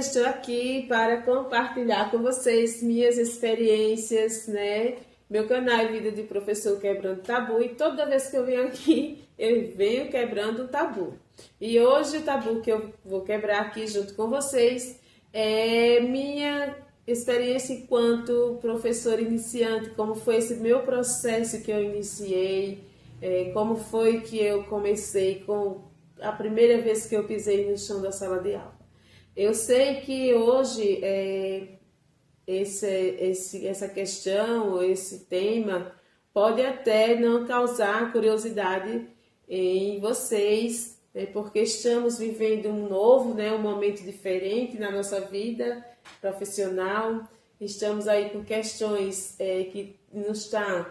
estou aqui para compartilhar com vocês minhas experiências, né? Meu canal é Vida de Professor Quebrando Tabu e toda vez que eu venho aqui, eu venho quebrando o tabu. E hoje o tabu que eu vou quebrar aqui junto com vocês é minha experiência enquanto professor iniciante, como foi esse meu processo que eu iniciei, como foi que eu comecei com a primeira vez que eu pisei no chão da sala de aula. Eu sei que hoje essa questão, esse tema, pode até não causar curiosidade em vocês, né, porque estamos vivendo um novo, né, um momento diferente na nossa vida profissional. Estamos aí com questões que nos estão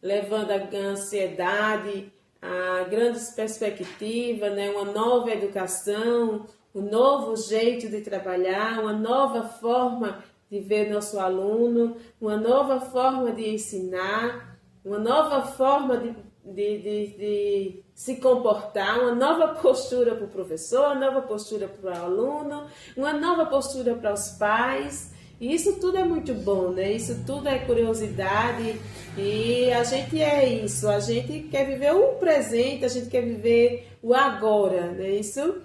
levando à ansiedade, a grandes perspectivas, né, uma nova educação, um novo jeito de trabalhar, uma nova forma de ver nosso aluno, uma nova forma de ensinar, uma nova forma de se comportar, uma nova postura para o professor, uma nova postura para o aluno, uma nova postura para os pais. E isso tudo é muito bom, né? Isso tudo é curiosidade e a gente é isso, a gente quer viver o presente, a gente quer viver o agora, né? Isso.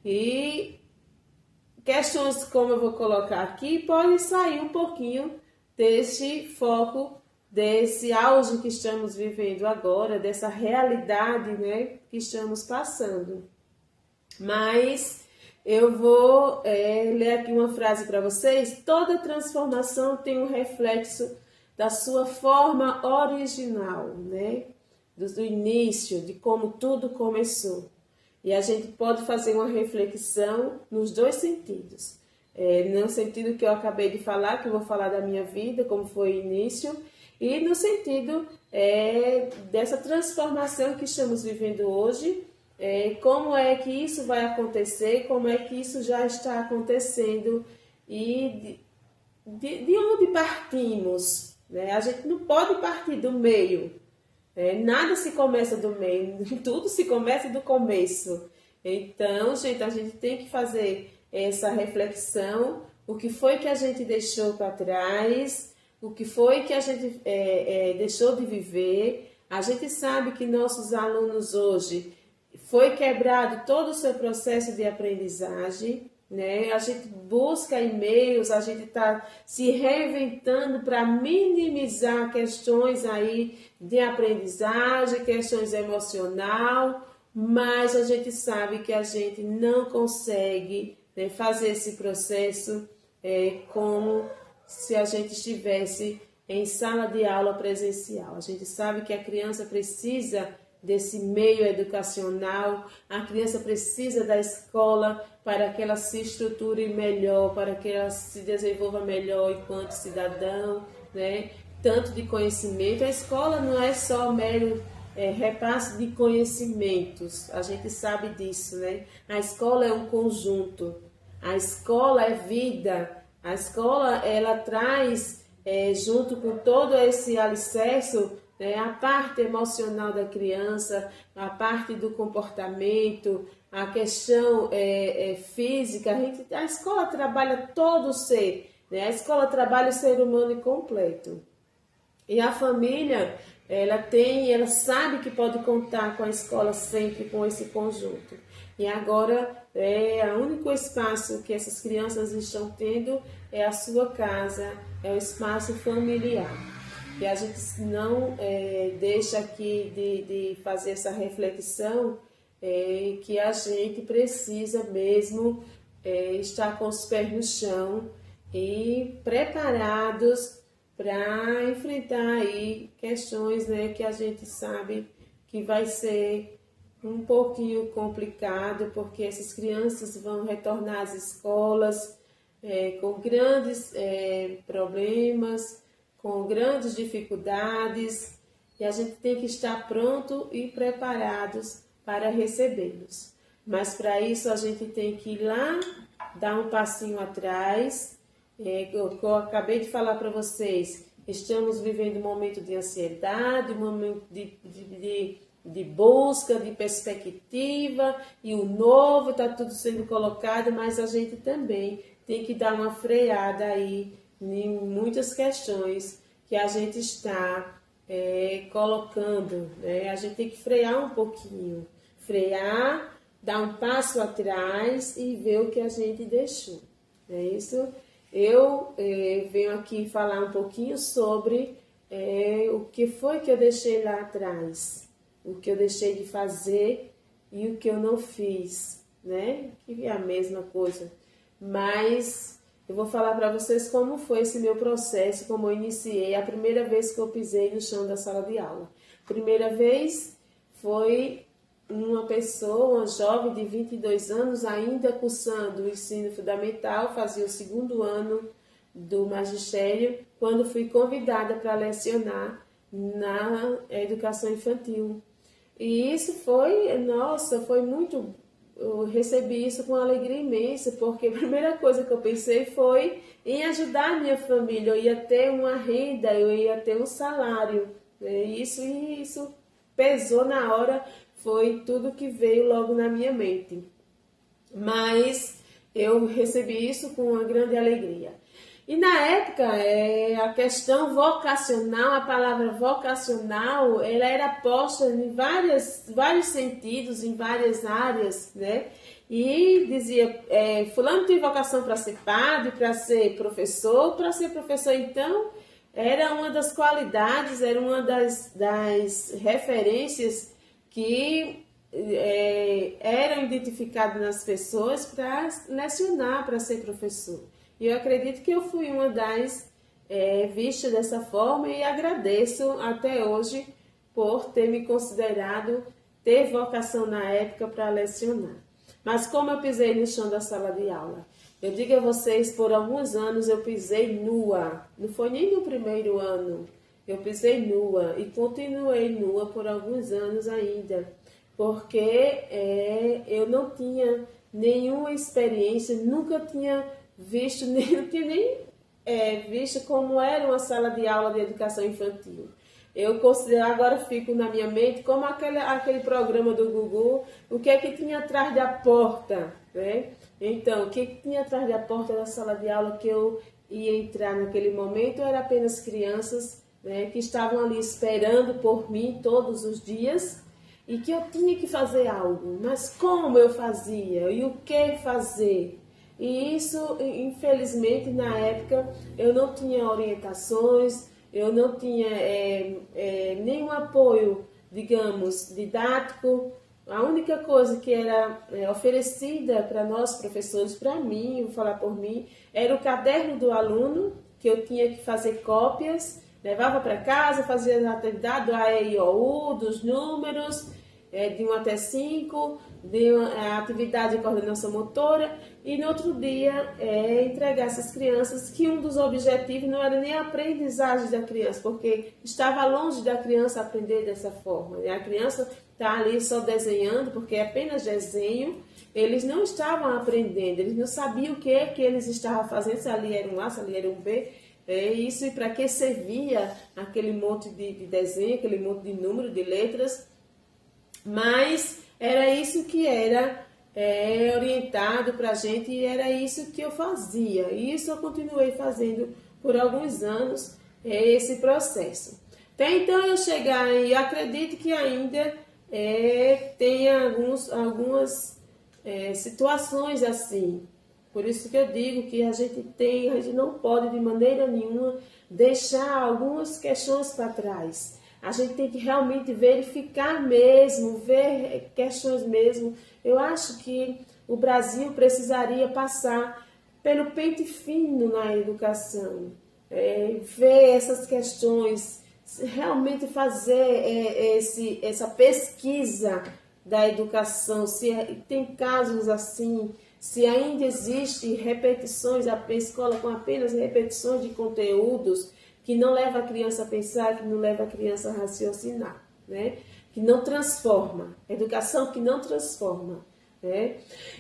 E questões como eu vou colocar aqui podem sair um pouquinho desse foco, desse auge que estamos vivendo agora, dessa realidade, né, que estamos passando. Mas eu vou ler aqui uma frase para vocês. Toda transformação tem um reflexo da sua forma original, né, do início, de como tudo começou. E a gente pode fazer uma reflexão nos dois sentidos. No sentido que eu acabei de falar, que eu vou falar da minha vida, como foi o início, e no sentido dessa transformação que estamos vivendo hoje, como é que isso vai acontecer, como é que isso já está acontecendo e de onde partimos, né? A gente não pode partir do meio. Nada se começa do meio, tudo se começa do começo. Então, gente, a gente tem que fazer essa reflexão, o que foi que a gente deixou para trás, o que foi que a gente deixou de viver. A gente sabe que nossos alunos hoje foi quebrado todo o seu processo de aprendizagem, né? A gente busca e-mails, a gente está se reinventando para minimizar questões aí de aprendizagem, questões emocional, mas a gente sabe que a gente não consegue, né, fazer esse processo como se a gente estivesse em sala de aula presencial. A gente sabe que a criança precisa desse meio educacional, a criança precisa da escola para que ela se estruture melhor, para que ela se desenvolva melhor enquanto cidadão, né? Tanto de conhecimento. A escola não é só mero repasse de conhecimentos, a gente sabe disso, né? A escola é um conjunto, a escola é vida, a escola ela traz junto com todo esse alicerce, a parte emocional da criança, a parte do comportamento, a questão física. A escola trabalha todo o ser, né? A escola trabalha o ser humano completo. E a família, ela sabe que pode contar com a escola sempre, com esse conjunto. E agora, o único espaço que essas crianças estão tendo é a sua casa, é o espaço familiar. E a gente não deixa aqui de fazer essa reflexão que a gente precisa mesmo estar com os pés no chão e preparados para enfrentar aí questões, né, que a gente sabe que vai ser um pouquinho complicado, porque essas crianças vão retornar às escolas com grandes problemas, com grandes dificuldades, e a gente tem que estar pronto e preparados para recebê-los. Mas para isso a gente tem que ir lá, dar um passinho atrás. Eu acabei de falar para vocês, estamos vivendo um momento de ansiedade, um momento de busca, de perspectiva, e o novo está tudo sendo colocado, mas a gente também tem que dar uma freada aí em muitas questões que a gente está colocando, né? A gente tem que frear um pouquinho, frear, dar um passo atrás e ver o que a gente deixou. É isso. Eu venho aqui falar um pouquinho sobre o que foi que eu deixei lá atrás, o que eu deixei de fazer e o que eu não fiz, né? Que é a mesma coisa. Mas eu vou falar para vocês como foi esse meu processo, como eu iniciei a primeira vez que eu pisei no chão da sala de aula. Primeira vez foi uma pessoa, uma jovem de 22 anos, ainda cursando o ensino fundamental, fazia o 2º ano do magistério, quando fui convidada para lecionar na educação infantil. E isso foi, nossa, foi muito... Eu recebi isso com alegria imensa, porque a primeira coisa que eu pensei foi em ajudar a minha família. Eu ia ter uma renda, eu ia ter um salário. Isso pesou na hora, foi tudo que veio logo na minha mente. Mas eu recebi isso com uma grande alegria. E na época, a questão vocacional, a palavra vocacional, ela era posta em vários sentidos, em várias áreas, né? E dizia, fulano tem vocação para ser padre, para ser professor. Então, era uma das qualidades, era uma das referências que eram identificadas nas pessoas para lecionar, para ser professor. E eu acredito que eu fui uma das vistas dessa forma e agradeço até hoje por ter me considerado ter vocação na época para lecionar. Mas como eu pisei no chão da sala de aula? Eu digo a vocês, por alguns anos eu pisei nua. Não foi nem no primeiro ano. Eu pisei nua e continuei nua por alguns anos ainda. Porque eu não tinha nenhuma experiência, nunca tinha visto, não tinha nem visto como era uma sala de aula de educação infantil. Eu considero, agora fico na minha mente, como aquele programa do Gugu, o que é que tinha atrás da porta, né? Então, o que tinha atrás da porta da sala de aula que eu ia entrar naquele momento era apenas crianças, né, que estavam ali esperando por mim todos os dias e que eu tinha que fazer algo. Mas como eu fazia e o que fazer? E isso, infelizmente, na época, eu não tinha orientações, eu não tinha nenhum apoio, digamos, didático. A única coisa que era oferecida para nós professores, para mim, vou falar por mim, era o caderno do aluno, que eu tinha que fazer cópias, levava para casa, fazia as atividades do A, E, I, O, U, dos números, de 1 até 5, de uma atividade de coordenação motora, e no outro dia entregar essas crianças, que um dos objetivos não era nem a aprendizagem da criança, porque estava longe da criança aprender dessa forma. A criança está ali só desenhando, porque é apenas desenho, eles não estavam aprendendo, eles não sabiam o que eles estavam fazendo, se ali era um A, se ali era um B, isso e para que servia aquele monte de desenho, aquele monte de número, de letras, mas era isso que era orientado para a gente e era isso que eu fazia. E isso eu continuei fazendo por alguns anos, esse processo. Até então eu chegar, e acredito que ainda tem algumas situações assim. Por isso que eu digo que a gente não pode de maneira nenhuma deixar algumas questões para trás. A gente tem que realmente verificar mesmo, ver questões mesmo. Eu acho que o Brasil precisaria passar pelo pente fino na educação, ver essas questões, realmente fazer essa pesquisa da educação, se tem casos assim, se ainda existe repetições, a escola com apenas repetições de conteúdos, que não leva a criança a pensar, que não leva a criança a raciocinar, né? Que não transforma, educação que não transforma, né?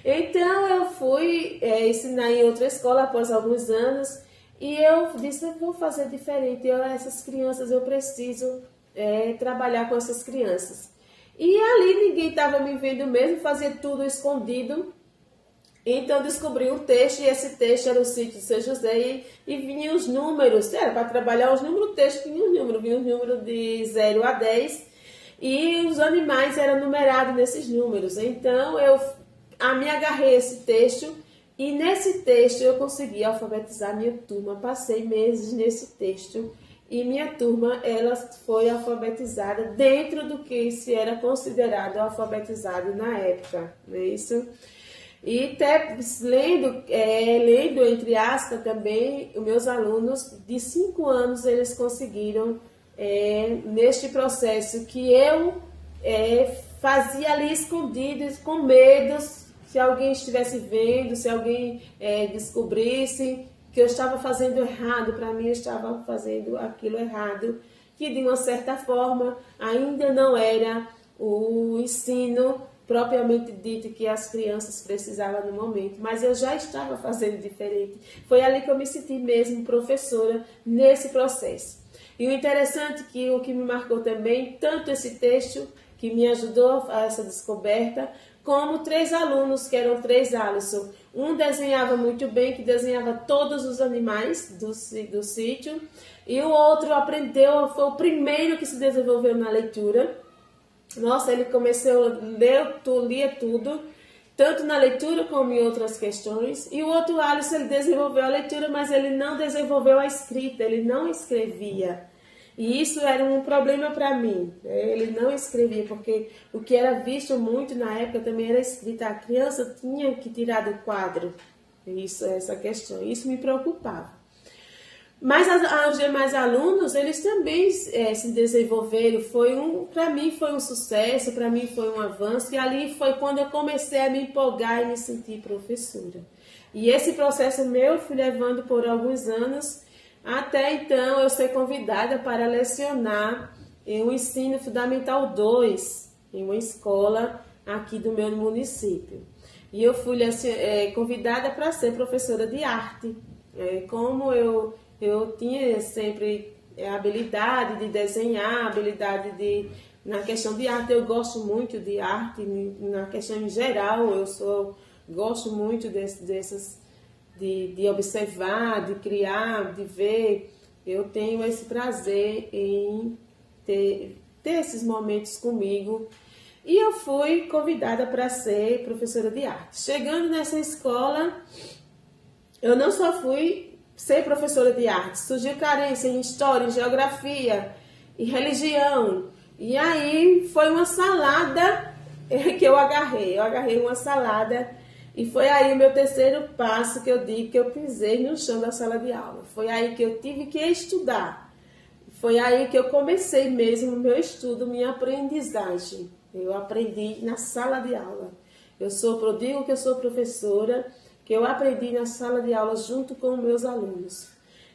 Então eu fui ensinar em outra escola após alguns anos e eu disse, eu vou fazer diferente, essas crianças eu preciso trabalhar com essas crianças. E ali ninguém estava me vendo mesmo, fazia tudo escondido. Então eu descobri um texto, e esse texto era o sítio de São José, e vinha os números, era para trabalhar os números, o texto vinha os números de 0 a 10, e os animais eram numerados nesses números. Então eu me agarrei a esse texto, e nesse texto eu consegui alfabetizar minha turma. Passei meses nesse texto, e minha turma ela foi alfabetizada dentro do que se era considerado alfabetizado na época, não é isso? E até lendo entre aspas também, os meus alunos de 5 anos, eles conseguiram, neste processo que eu fazia ali escondido, com medo, se alguém estivesse vendo, se alguém descobrisse que eu estava fazendo errado, para mim eu estava fazendo aquilo errado, que de uma certa forma ainda não era o ensino propriamente dito que as crianças precisavam no momento, mas eu já estava fazendo diferente. Foi ali que eu me senti mesmo professora nesse processo. E o interessante que o que me marcou também, tanto esse texto que me ajudou a essa descoberta, como 3 alunos, que eram 3 Alisson. Um desenhava muito bem, que desenhava todos os animais do sítio, e o outro aprendeu, foi o primeiro que se desenvolveu na leitura. Nossa, ele começou a lia tudo, tanto na leitura como em outras questões. E o outro Alisson, ele desenvolveu a leitura, mas ele não desenvolveu a escrita, ele não escrevia. E isso era um problema para mim, né? Ele não escrevia, porque o que era visto muito na época também era escrita. A criança tinha que tirar do quadro, essa questão, isso me preocupava. Mas os demais alunos, eles também se desenvolveram. Para mim foi um sucesso, para mim foi um avanço. E ali foi quando eu comecei a me empolgar e me sentir professora. E esse processo meu fui levando por alguns anos. Até então eu ser convidada para lecionar em um ensino fundamental 2, em uma escola aqui do meu município. E eu fui convidada para ser professora de arte. Como eu tinha sempre a habilidade de desenhar, na questão de arte, eu gosto muito de arte, na questão em geral, gosto muito de observar, de criar, de ver. Eu tenho esse prazer em ter esses momentos comigo. E eu fui convidada para ser professora de arte. Chegando nessa escola, eu não só fui ser professora de arte, surgiu carência em história, em geografia, em religião. E aí foi uma salada que eu agarrei. Eu agarrei uma salada e foi aí o meu terceiro passo que eu digo que eu pisei no chão da sala de aula. Foi aí que eu tive que estudar. Foi aí que eu comecei mesmo o meu estudo, minha aprendizagem. Eu aprendi na sala de aula. Digo que eu sou professora, que eu aprendi na sala de aula junto com meus alunos.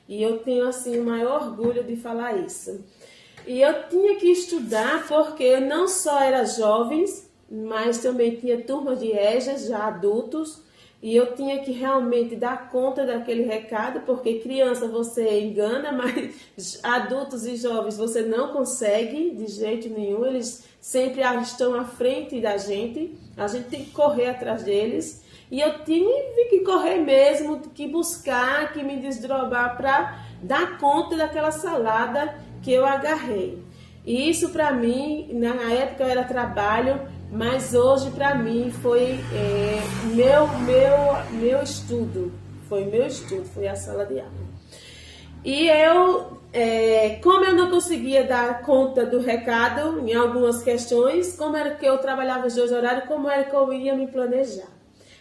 E eu tenho, assim, o maior orgulho de falar isso. E eu tinha que estudar porque eu não só era jovens, mas também tinha turmas de EJAs, já adultos, e eu tinha que realmente dar conta daquele recado, porque criança você engana, mas adultos e jovens você não consegue de jeito nenhum, eles sempre estão à frente da gente, a gente tem que correr atrás deles, e eu tive que correr mesmo, que buscar, que me desdobrar para dar conta daquela salada que eu agarrei. E isso para mim, na época era trabalho, mas hoje para mim foi meu estudo, foi a sala de aula. E como eu não conseguia dar conta do recado em algumas questões, como era que eu trabalhava os 2 horários, como era que eu ia me planejar.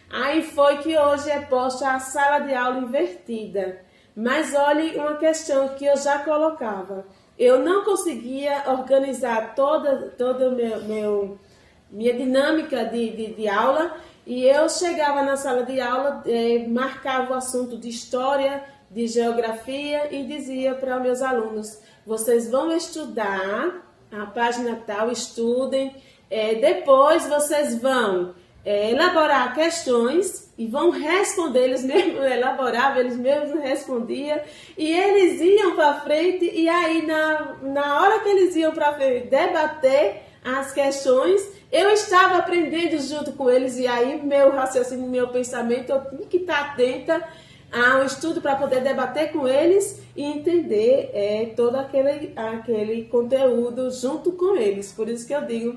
Aí foi que hoje é posta a sala de aula invertida. Mas olhe uma questão que eu já colocava. Eu não conseguia organizar toda minha dinâmica de aula, e eu chegava na sala de aula, marcava o assunto de história, de geografia e dizia para meus alunos: vocês vão estudar a página tal, estudem, depois vocês vão elaborar questões e vão responder, eles mesmos elaboravam, eles mesmos respondiam, e eles iam para frente, e aí na hora que eles iam para frente debater, as questões, eu estava aprendendo junto com eles, e aí meu raciocínio, meu pensamento, eu tinha que estar atenta ao estudo para poder debater com eles e entender todo aquele conteúdo junto com eles. Por isso que eu digo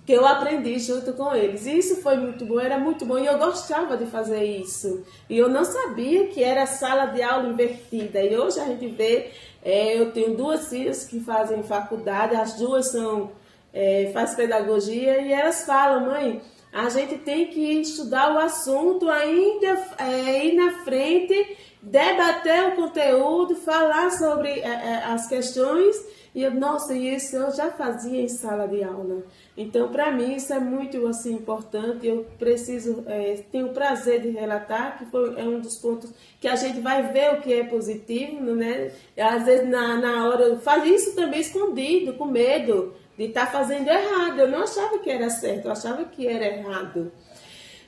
que eu aprendi junto com eles. E isso foi muito bom, era muito bom, e eu gostava de fazer isso. E eu não sabia que era sala de aula invertida. E hoje a gente vê, eu tenho 2 filhas que fazem faculdade, as 2 fazem pedagogia, e elas falam: mãe, a gente tem que estudar o assunto ainda, ir na frente, debater o conteúdo, falar sobre as questões. E nossa, isso eu já fazia em sala de aula. Então, para mim, isso é muito assim, importante. Eu tenho o prazer de relatar que é um dos pontos que a gente vai ver o que é positivo, né? Às vezes, na hora, eu fazia isso também escondido, com medo de estar fazendo errado. Eu não achava que era certo, eu achava que era errado.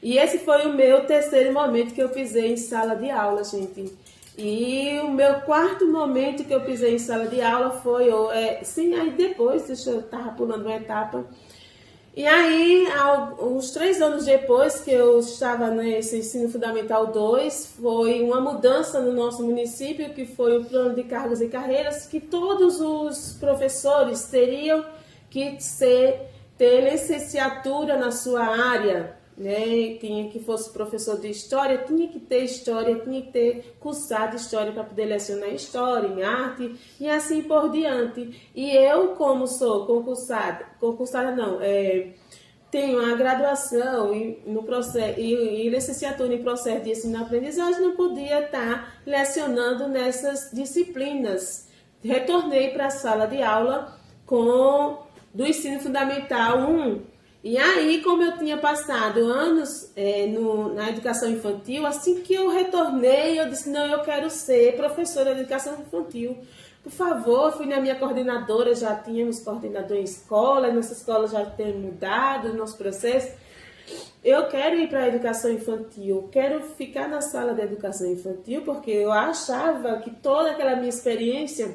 E esse foi o meu 3º momento que eu pisei em sala de aula, gente. E o meu 4º momento que eu pisei em sala de aula foi, aí depois, eu estava pulando uma etapa. E aí, uns 3 anos depois que eu estava nesse ensino fundamental 2, foi uma mudança no nosso município, que foi o plano de cargos e carreiras, que todos os professores teriam que ter licenciatura na sua área, né? Tinha que fosse professor de história, tinha que ter história, tinha que ter cursado história para poder lecionar história, em arte e assim por diante. E eu, como sou concursada não, tenho a graduação e licenciatura em processo de ensino-aprendizagem, não podia estar lecionando nessas disciplinas. Retornei para a sala de aula do ensino fundamental 1. E aí, como eu tinha passado anos na educação infantil, assim que eu retornei, eu disse: não, eu quero ser professora de educação infantil. Por favor, fui na minha coordenadora, já tínhamos coordenador em escola, nossa escola já tem mudado, nosso processo. Eu quero ir para a educação infantil, quero ficar na sala de educação infantil, porque eu achava que toda aquela minha experiência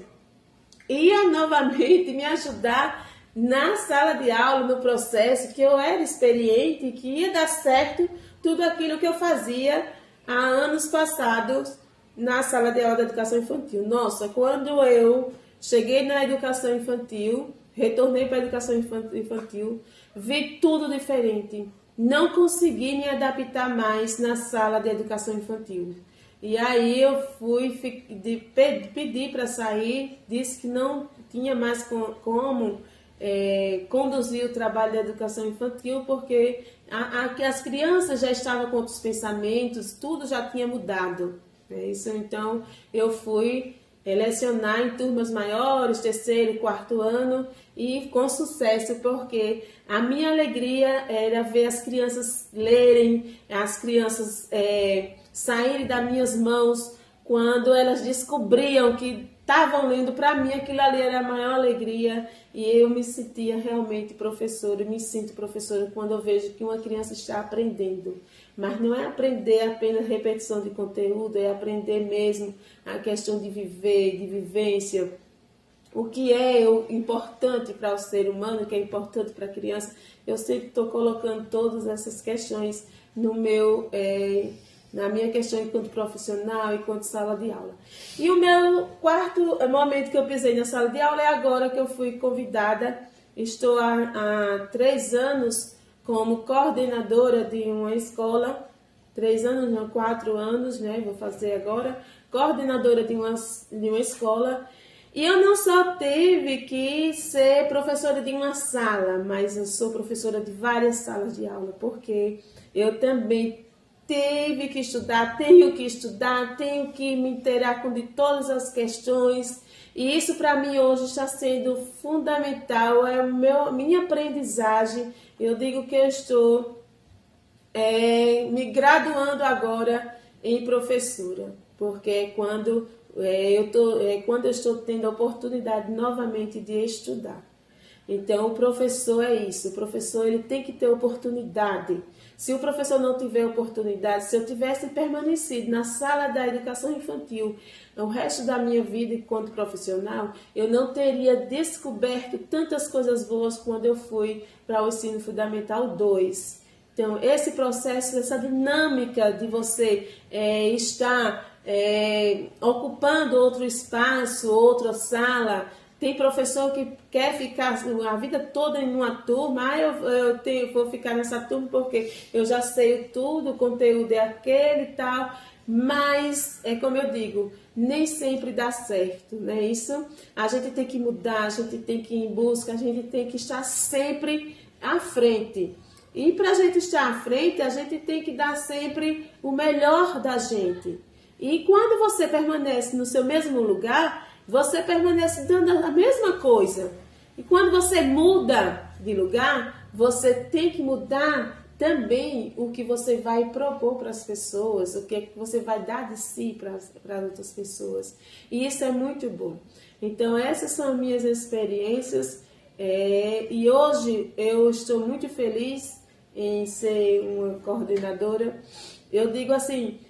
ia novamente me ajudar na sala de aula, no processo, que eu era experiente, que ia dar certo tudo aquilo que eu fazia há anos passados na sala de aula da educação infantil. Nossa, quando eu cheguei na educação infantil, retornei para a educação infantil, vi tudo diferente. Não consegui me adaptar mais na sala de educação infantil. E aí eu pedi para sair, disse que não tinha mais como conduzir o trabalho da educação infantil, porque as crianças já estavam com outros pensamentos, tudo já tinha mudado. Então eu fui lecionar em turmas maiores, 3º, 4º ano, e com sucesso, porque a minha alegria era ver as crianças lerem, as crianças saírem das minhas mãos quando elas descobriam que estavam lendo. Para mim aquilo ali era a maior alegria, e eu me sentia realmente professora, me sinto professora quando eu vejo que uma criança está aprendendo. Mas não é aprender apenas repetição de conteúdo, é aprender mesmo a questão de viver, de vivência, o que é importante para o ser humano, o que é importante para a criança. Eu sempre estou colocando todas essas questões na minha questão enquanto profissional, enquanto sala de aula. E o meu 4º momento que eu pisei na sala de aula é agora que eu fui convidada. Estou há 3 anos como coordenadora de uma escola, 3 anos, não, 4 anos, né? Vou fazer agora, coordenadora de uma escola. E eu não só tive que ser professora de uma sala, mas eu sou professora de várias salas de aula, porque eu também tenho que estudar, tenho que me inteirar de todas as questões. E isso para mim hoje está sendo fundamental, é minha aprendizagem. Eu digo que eu estou me graduando agora em professora, porque é quando eu estou tendo a oportunidade novamente de estudar. Então, o professor é isso, o professor ele tem que ter oportunidade. Se o professor não tiver oportunidade, se eu tivesse permanecido na sala da educação infantil o resto da minha vida enquanto profissional, eu não teria descoberto tantas coisas boas quando eu fui para o ensino fundamental 2. Então, esse processo, essa dinâmica de você estar ocupando outro espaço, outra sala. Tem professor que quer ficar a vida toda em uma turma, vou ficar nessa turma porque eu já sei tudo, o conteúdo é aquele e tal, mas é como eu digo, nem sempre dá certo, não é isso? A gente tem que mudar, a gente tem que ir em busca, a gente tem que estar sempre à frente. E para a gente estar à frente, a gente tem que dar sempre o melhor da gente. E quando você permanece no seu mesmo lugar, você permanece dando a mesma coisa. E quando você muda de lugar, você tem que mudar também o que você vai propor para as pessoas, o que você vai dar de si para outras pessoas. E isso é muito bom. Então, essas são as minhas experiências. E hoje eu estou muito feliz em ser uma coordenadora. Eu digo assim,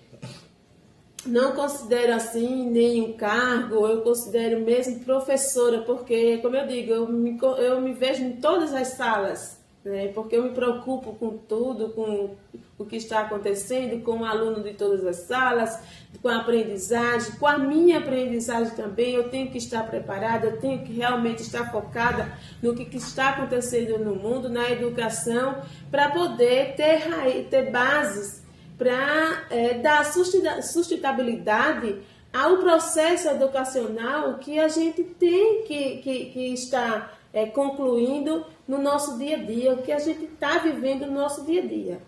não considero assim nenhum cargo, eu considero mesmo professora, porque, como eu digo, eu me vejo em todas as salas, né? Porque eu me preocupo com tudo, com o que está acontecendo, com o aluno de todas as salas, com a aprendizagem, com a minha aprendizagem também. Eu tenho que estar preparada, eu tenho que realmente estar focada no que está acontecendo no mundo, na educação, para poder ter bases para dar sustentabilidade ao processo educacional que a gente tem que estar concluindo no nosso dia a dia, o que a gente está vivendo no nosso dia a dia.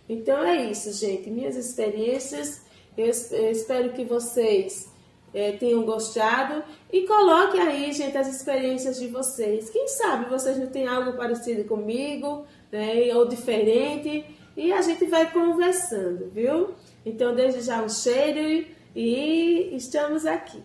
Então é isso, gente, minhas experiências, eu espero que vocês tenham gostado e coloquem aí, gente, as experiências de vocês. Quem sabe vocês não têm algo parecido comigo, né, ou diferente, e a gente vai conversando, viu? Então, desde já um cheiro e estamos aqui.